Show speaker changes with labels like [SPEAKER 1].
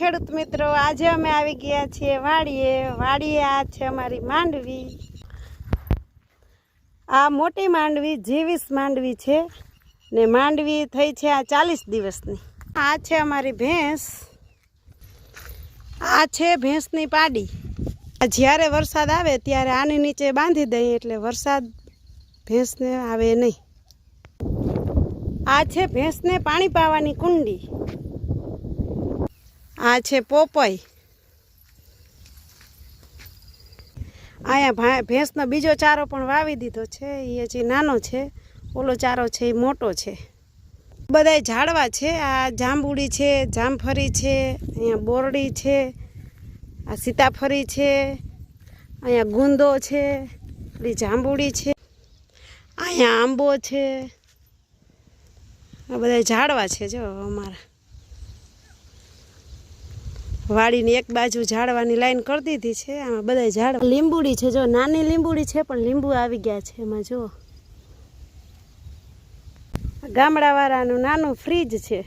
[SPEAKER 1] ખેડૂત મિત્રો, આજે અમે આવી ગયા છીએ વાડીએ આ છે અમારી માંડવી। આ મોટી માંડવી 20 માંડવી છે ને માંડવી થઈ છે આ 40 દિવસની। આ છે અમારી ભેંસ, આ છે ભેંસની પાડી। જ્યારે વરસાદ આવે ત્યારે આની નીચે બાંધી દઈએ એટલે વરસાદ ભેંસને આવે નહીં। આ છે ભેંસને પાણી પાવાની કુંડી। આ છે પોપઈ। અહીંયા ભેંસનો બીજો ચારો પણ વાવી દીધો છે, એ હજી નાનો છે, ઓલો ચારો છે એ મોટો છે। બધા ઝાડવા છે, આ જાંબુડી છે, જામફળી છે, અહીંયા બોરડી છે, આ સીતાફળી છે, અહીંયા ગુંદો છે, પેલી જાંબુડી છે, અહીંયા આંબો છે। આ બધા ઝાડવા છે જો અમારા વાડીની એક બાજુ ઝાડવાની લાઈન કરી દીધી છે। આમાં બધા ઝાડ લીંબુડી છે, જો નાની લીંબુડી છે પણ લીંબુ આવી ગયા છે એમાં। જો ગામડાવાળાનું નાનું ફ્રીજ છે।